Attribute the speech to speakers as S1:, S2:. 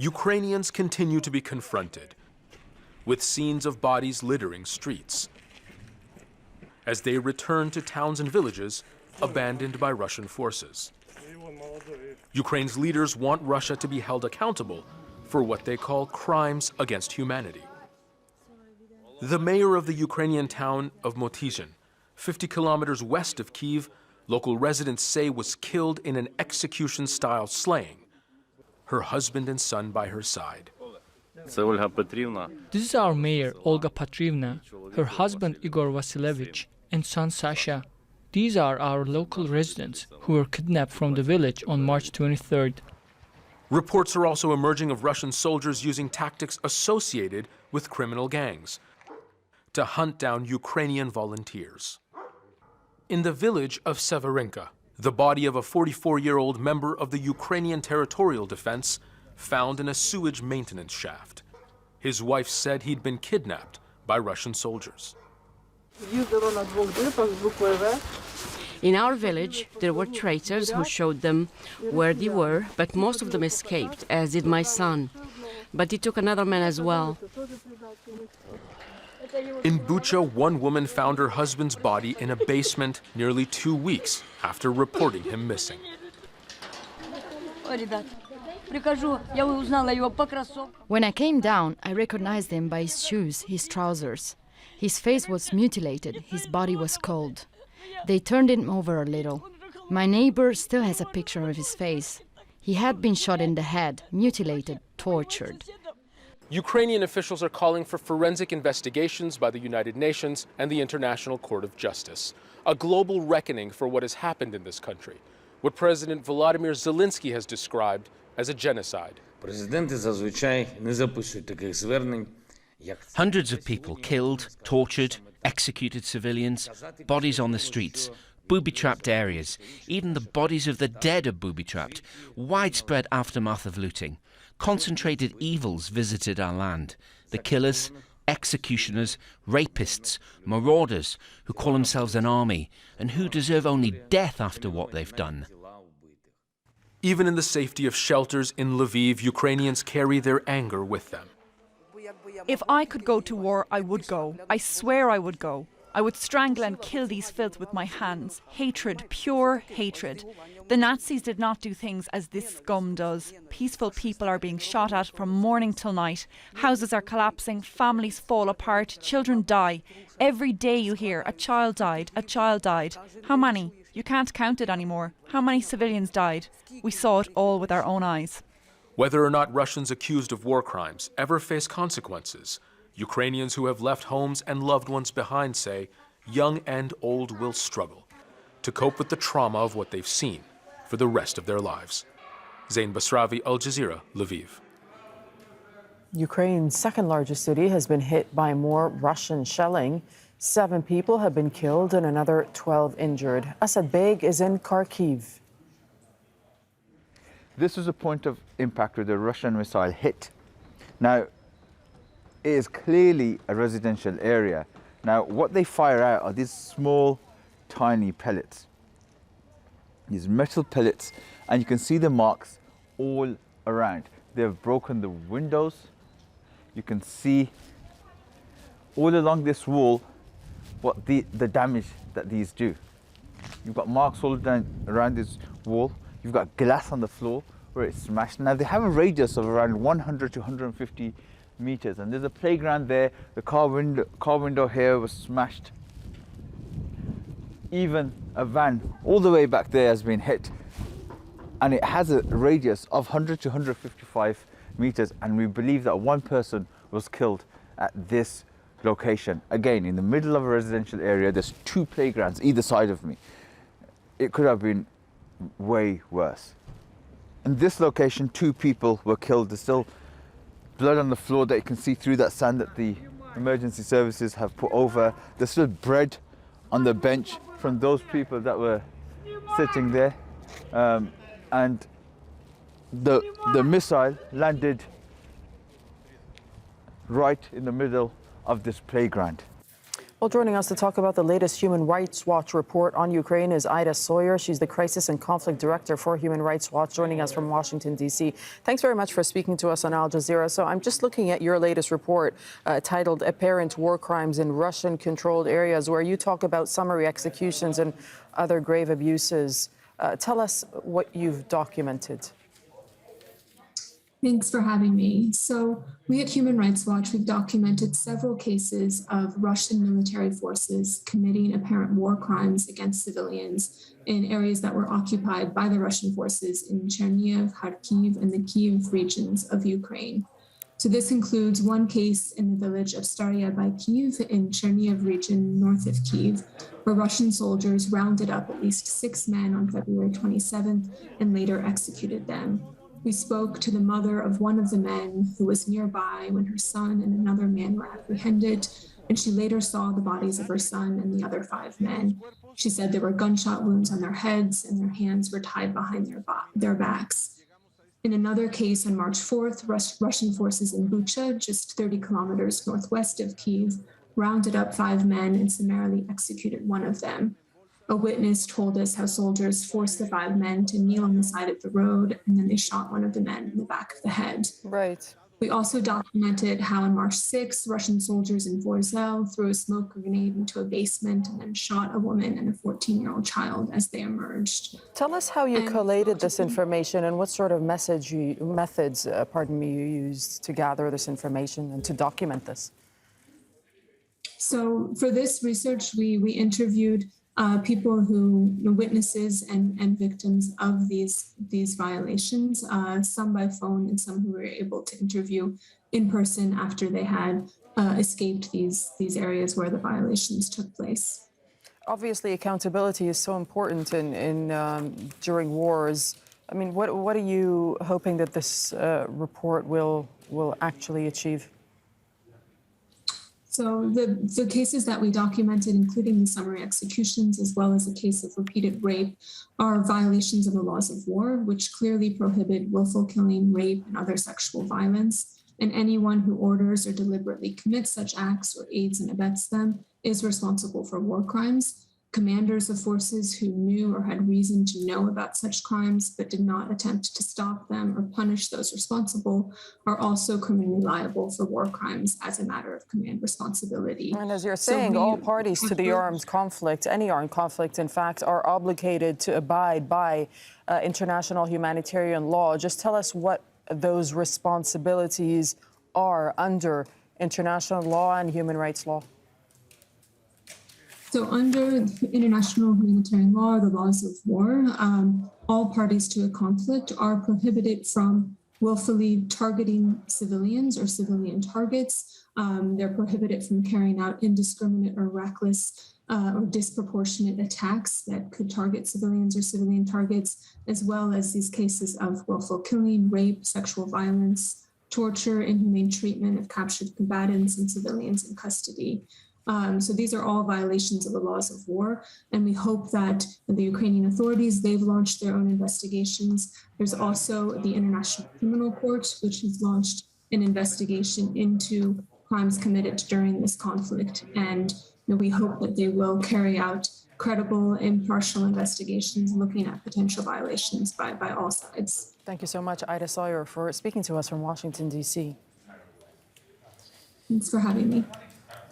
S1: Ukrainians continue to be confronted with scenes of bodies littering streets as they return to towns and villages abandoned by Russian forces. Ukraine's leaders want Russia to be held accountable for what they call crimes against humanity. The mayor of the Ukrainian town of Motizhin, 50 kilometers west of Kyiv, local residents say was killed in an execution-style slaying, her husband and son by her side.
S2: This is our mayor, Olga Petrivna, her husband Igor Vasilievich, and son Sasha. These are our local residents who were kidnapped from the village on March 23rd.
S1: Reports are also emerging of Russian soldiers using tactics associated with criminal gangs to hunt down Ukrainian volunteers. In the village of Severinka, the body of a 44-year-old member of the Ukrainian Territorial Defense found in a sewage maintenance shaft. His wife said he'd been kidnapped by Russian soldiers.
S3: In our village, there were traitors who showed them where they were, but most of them escaped, as did my son. But they took another man as well.
S1: In Bucha, one woman found her husband's body in a basement nearly 2 weeks after reporting him missing.
S4: When I came down, I recognized him by his shoes, his trousers. His face was mutilated, his body was cold. They turned him over a little. My neighbor still has a picture of his face. He had been shot in the head, mutilated, tortured.
S1: Ukrainian officials are calling for forensic investigations by the United Nations and the International Court of Justice, a global reckoning for what has happened in this country, what President Volodymyr Zelenskyy has described as a genocide.
S5: Hundreds of people killed, tortured, executed civilians, bodies on the streets, booby-trapped areas, even the bodies of the dead are booby-trapped, widespread aftermath of looting. Concentrated evils visited our land. The killers, executioners, rapists, marauders who call themselves an army and who deserve only death after what they've done.
S1: Even in the safety of shelters in Lviv, Ukrainians carry their anger with them.
S6: If I could go to war, I would go. I swear I would go. I would strangle and kill these filth with my hands. Hatred, pure hatred. The Nazis did not do things as this scum does. Peaceful people are being shot at from morning till night. Houses are collapsing, families fall apart, children die. Every day you hear, a child died, a child died. How many? You can't count it anymore. How many civilians died? We saw it all with our own eyes.
S1: Whether or not Russians accused of war crimes ever face consequences, Ukrainians who have left homes and loved ones behind say young and old will struggle to cope with the trauma of what they've seen for the rest of their lives. Zein, Basravi, Al Jazeera, Lviv.
S7: Ukraine's second largest city has been hit by more Russian shelling. 7 people have been killed and another 12 injured. Asad Beg is in Kharkiv.
S8: This was a point of impact where the Russian missile hit. Now, it is clearly a residential area. Now, what they fire out are these small, tiny pellets. These metal pellets, and you can see the marks all around. They've broken the windows. You can see all along this wall what the damage that these do. You've got marks all down around this wall. You've got glass on the floor where it's smashed. Now, they have a radius of around 100 to 150 meters, and there's a playground there. The car window here was smashed. Even a van all the way back there has been hit, and it has a radius of 100 to 155 meters, and we believe that one person was killed at this location. Again, in the middle of a residential area, there's 2 playgrounds either side of me. It could have been way worse. In this location, 2 people were killed. There's still blood on the floor that you can see through that sand that the emergency services have put over. There's still bread on the bench from those people that were sitting there. And the missile landed right in the middle of this playground.
S7: Well, joining us to talk about the latest Human Rights Watch report on Ukraine is Ida Sawyer. She's the Crisis and Conflict Director for Human Rights Watch, joining us from Washington, D.C. Thanks very much for speaking to us on Al Jazeera. So I'm just looking at your latest report titled Apparent War Crimes in Russian-Controlled Areas, where you talk about summary executions and other grave abuses. Tell us what you've documented.
S9: Thanks for having me. So we at Human Rights Watch, we've documented several cases of Russian military forces committing apparent war crimes against civilians in areas that were occupied by the Russian forces in Chernihiv, Kharkiv, and the Kyiv regions of Ukraine. So this includes one case in the village of Starya by Kyiv in Chernihiv region north of Kyiv, where Russian soldiers rounded up at least 6 men on February 27th and later executed them. We spoke to the mother of one of the men who was nearby when her son and another man were apprehended, and she later saw the bodies of her son and the other 5 men. She said there were gunshot wounds on their heads and their hands were tied behind their backs. In another case on March 4th, Russian forces in Bucha, just 30 kilometers northwest of Kyiv, rounded up 5 men and summarily executed one of them. A witness told us how soldiers forced the 5 men to kneel on the side of the road, and then they shot one of the men in the back of the head.
S7: Right.
S9: We also documented how on March 6th, Russian soldiers in Vorzel threw a smoke grenade into a basement and then shot a woman and a 14-year-old child as they emerged.
S7: Tell us how you collated this information and what sort of methods you used to gather this information and to document this.
S9: So for this research, we interviewed people who, witnesses and victims of these violations, some by phone and some who we were able to interview in person after they had escaped these areas where the violations took place.
S7: Obviously, accountability is so important during wars. I mean, what are you hoping that this report will actually achieve?
S9: So the cases that we documented, including the summary executions, as well as a case of repeated rape, are violations of the laws of war, which clearly prohibit willful killing, rape, and other sexual violence. And anyone who orders or deliberately commits such acts or aids and abets them is responsible for war crimes. Commanders of forces who knew or had reason to know about such crimes but did not attempt to stop them or punish those responsible are also criminally liable for war crimes as a matter of command responsibility.
S7: And as you're saying, all parties to the armed conflict, any armed conflict, in fact, are obligated to abide by international humanitarian law. Just tell us what those responsibilities are under international law and human rights law.
S9: So under international humanitarian law, or the laws of war, all parties to a conflict are prohibited from willfully targeting civilians or civilian targets. They're prohibited from carrying out indiscriminate or reckless or disproportionate attacks that could target civilians or civilian targets, as well as these cases of willful killing, rape, sexual violence, torture, inhumane treatment of captured combatants and civilians in custody. So these are all violations of the laws of war, and we hope that the Ukrainian authorities, they've launched their own investigations. There's also the International Criminal Court, which has launched an investigation into crimes committed during this conflict, and we hope that they will carry out credible, impartial investigations looking at potential violations by all sides.
S7: Thank you so much, Ida Sawyer, for speaking to us from Washington, D.C.
S9: Thanks for having me.